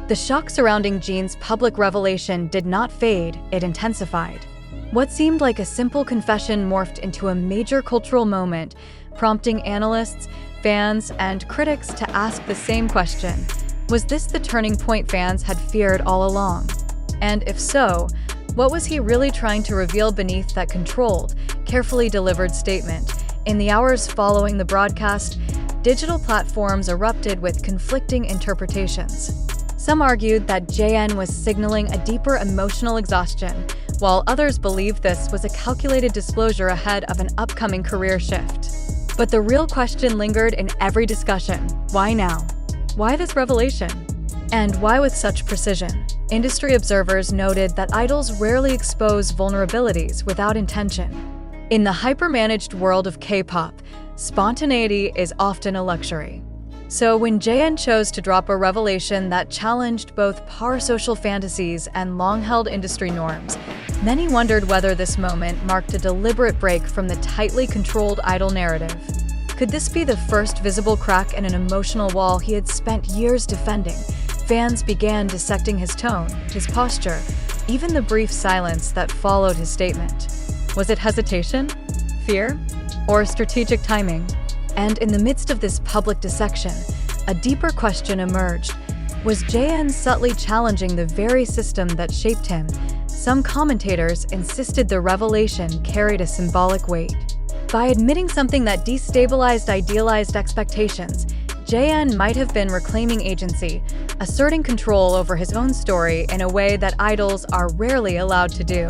The shock surrounding Jin's public revelation did not fade, it intensified. What seemed like a simple confession morphed into a major cultural moment, prompting analysts, fans, and critics to ask the same question: was this the turning point fans had feared all along? And if so, what was he really trying to reveal beneath that controlled, carefully delivered statement? In the hours following the broadcast, digital platforms erupted with conflicting interpretations. Some argued that JN was signaling a deeper emotional exhaustion, while others believed this was a calculated disclosure ahead of an upcoming career shift. But the real question lingered in every discussion: why now? Why this revelation? And why with such precision? Industry observers noted that idols rarely expose vulnerabilities without intention. In the hyper-managed world of K-pop, spontaneity is often a luxury. So when JN chose to drop a revelation that challenged both parasocial fantasies and long-held industry norms, many wondered whether this moment marked a deliberate break from the tightly controlled idol narrative. Could this be the first visible crack in an emotional wall he had spent years defending? Fans began dissecting his tone, his posture, even the brief silence that followed his statement. Was it hesitation, fear, or strategic timing? And in the midst of this public dissection, a deeper question emerged. Was JN subtly challenging the very system that shaped him? Some commentators insisted the revelation carried a symbolic weight. By admitting something that destabilized idealized expectations, JN might have been reclaiming agency, asserting control over his own story in a way that idols are rarely allowed to do.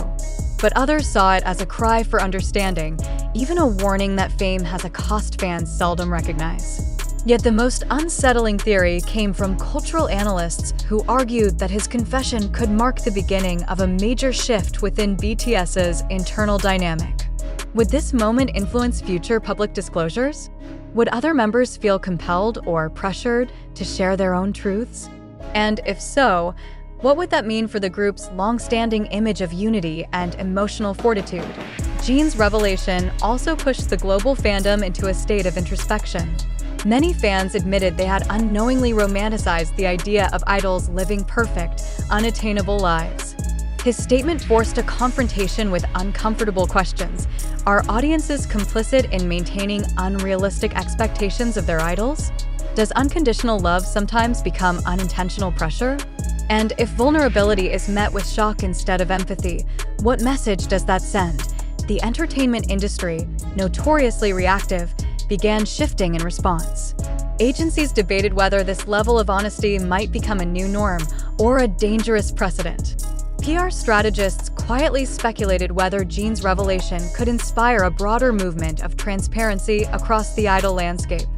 But others saw it as a cry for understanding, even a warning that fame has a cost fans seldom recognize. Yet the most unsettling theory came from cultural analysts who argued that his confession could mark the beginning of a major shift within BTS's internal dynamic. Would this moment influence future public disclosures? Would other members feel compelled or pressured to share their own truths? And if so, what would that mean for the group's long-standing image of unity and emotional fortitude? Jin's revelation also pushed the global fandom into a state of introspection. Many fans admitted they had unknowingly romanticized the idea of idols living perfect, unattainable lives. His statement forced a confrontation with uncomfortable questions. Are audiences complicit in maintaining unrealistic expectations of their idols? Does unconditional love sometimes become unintentional pressure? And if vulnerability is met with shock instead of empathy, what message does that send? The entertainment industry, notoriously reactive, began shifting in response. Agencies debated whether this level of honesty might become a new norm or a dangerous precedent. PR strategists quietly speculated whether Jin's revelation could inspire a broader movement of transparency across the idol landscape.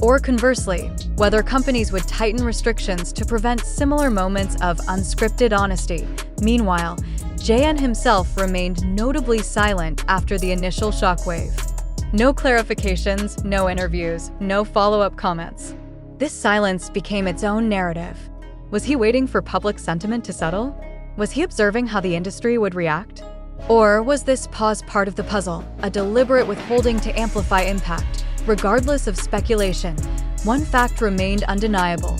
Or conversely, whether companies would tighten restrictions to prevent similar moments of unscripted honesty. Meanwhile, JN himself remained notably silent after the initial shockwave. No clarifications, no interviews, no follow-up comments. This silence became its own narrative. Was he waiting for public sentiment to settle? Was he observing how the industry would react? Or was this pause part of the puzzle, a deliberate withholding to amplify impact? Regardless of speculation, one fact remained undeniable.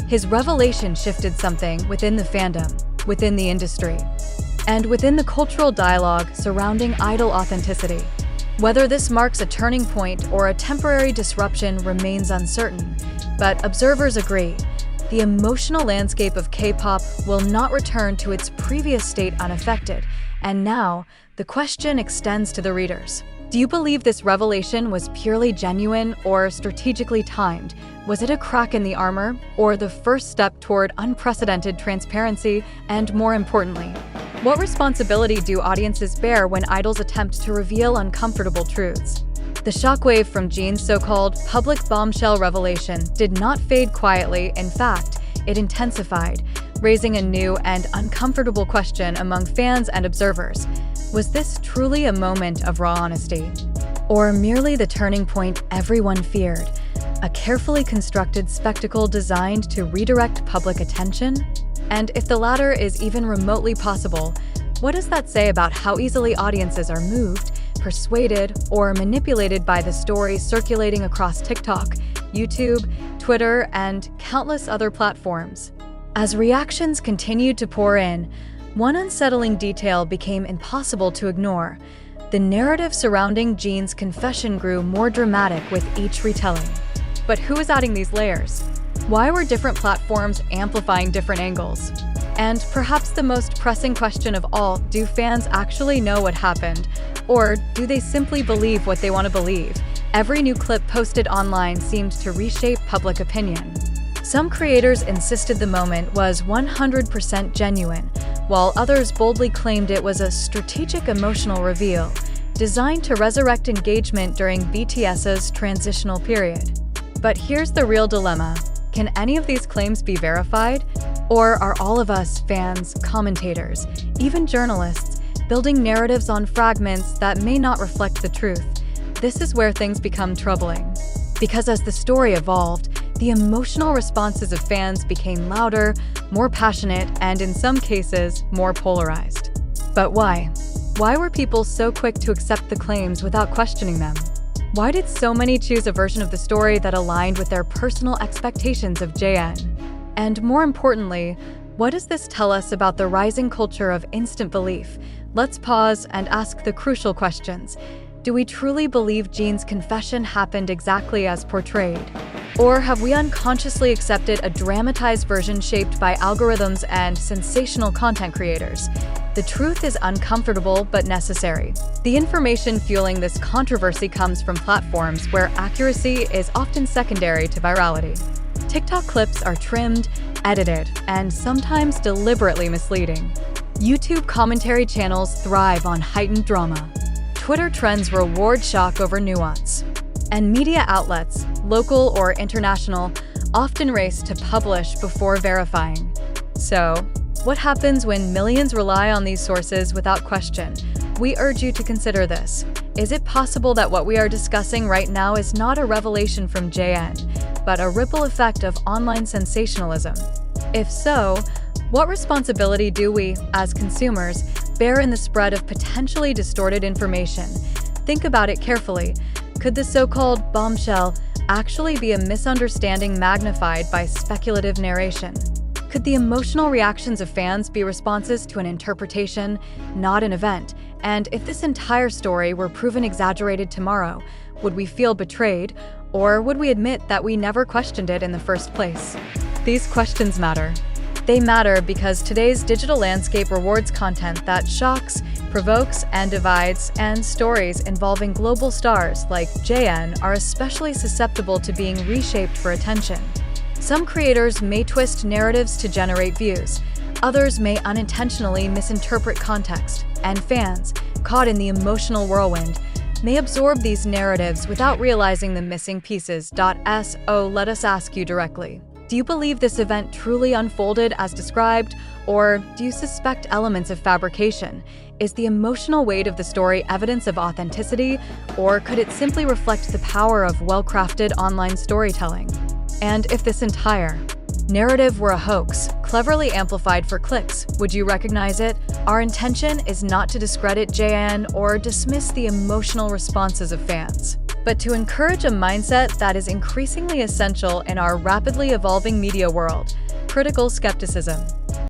His revelation shifted something within the fandom, within the industry, and within the cultural dialogue surrounding idol authenticity. Whether this marks a turning point or a temporary disruption remains uncertain, but observers agree. The emotional landscape of K-pop will not return to its previous state unaffected, and now the question extends to the readers. Do you believe this revelation was purely genuine or strategically timed? Was it a crack in the armor or the first step toward unprecedented transparency? And more importantly, what responsibility do audiences bear when idols attempt to reveal uncomfortable truths? The shockwave from Jin's so-called public bombshell revelation did not fade quietly. In fact, it intensified, raising a new and uncomfortable question among fans and observers. Was this truly a moment of raw honesty? Or merely the turning point everyone feared? A carefully constructed spectacle designed to redirect public attention? And if the latter is even remotely possible, what does that say about how easily audiences are moved, persuaded, or manipulated by the stories circulating across TikTok, YouTube, Twitter, and countless other platforms? As reactions continued to pour in, one unsettling detail became impossible to ignore. The narrative surrounding Jin's confession grew more dramatic with each retelling. But who is adding these layers? Why were different platforms amplifying different angles? And perhaps the most pressing question of all, do fans actually know what happened? Or do they simply believe what they want to believe? Every new clip posted online seemed to reshape public opinion. Some creators insisted the moment was 100% genuine, while others boldly claimed it was a strategic emotional reveal, designed to resurrect engagement during BTS's transitional period. But here's the real dilemma. Can any of these claims be verified? Or are all of us, fans, commentators, even journalists, building narratives on fragments that may not reflect the truth? This is where things become troubling. Because as the story evolved, the emotional responses of fans became louder, more passionate, and in some cases, more polarized. But why? Why were people so quick to accept the claims without questioning them? Why did so many choose a version of the story that aligned with their personal expectations of JN? And more importantly, what does this tell us about the rising culture of instant belief? Let's pause and ask the crucial questions. Do we truly believe Jin's confession happened exactly as portrayed? Or have we unconsciously accepted a dramatized version shaped by algorithms and sensational content creators? The truth is uncomfortable but necessary. The information fueling this controversy comes from platforms where accuracy is often secondary to virality. TikTok clips are trimmed, edited, and sometimes deliberately misleading. YouTube commentary channels thrive on heightened drama. Twitter trends reward shock over nuance. And media outlets, local or international, often race to publish before verifying. So, what happens when millions rely on these sources without question? We urge you to consider this. Is it possible that what we are discussing right now is not a revelation from JN, but a ripple effect of online sensationalism? If so, what responsibility do we, as consumers, bear in the spread of potentially distorted information? Think about it carefully. Could the so-called bombshell actually be a misunderstanding magnified by speculative narration? Could the emotional reactions of fans be responses to an interpretation, not an event? And if this entire story were proven exaggerated tomorrow, would we feel betrayed, or would we admit that we never questioned it in the first place? These questions matter. They matter because today's digital landscape rewards content that shocks, provokes, and divides, and stories involving global stars like JN are especially susceptible to being reshaped for attention. Some creators may twist narratives to generate views, others may unintentionally misinterpret context, and fans, caught in the emotional whirlwind, may absorb these narratives without realizing the missing pieces. So let us ask you directly. Do you believe this event truly unfolded as described, or do you suspect elements of fabrication? Is the emotional weight of the story evidence of authenticity, or could it simply reflect the power of well-crafted online storytelling? And if this entire narrative were a hoax, cleverly amplified for clicks, would you recognize it? Our intention is not to discredit JN or dismiss the emotional responses of fans, but to encourage a mindset that is increasingly essential in our rapidly evolving media world: critical skepticism.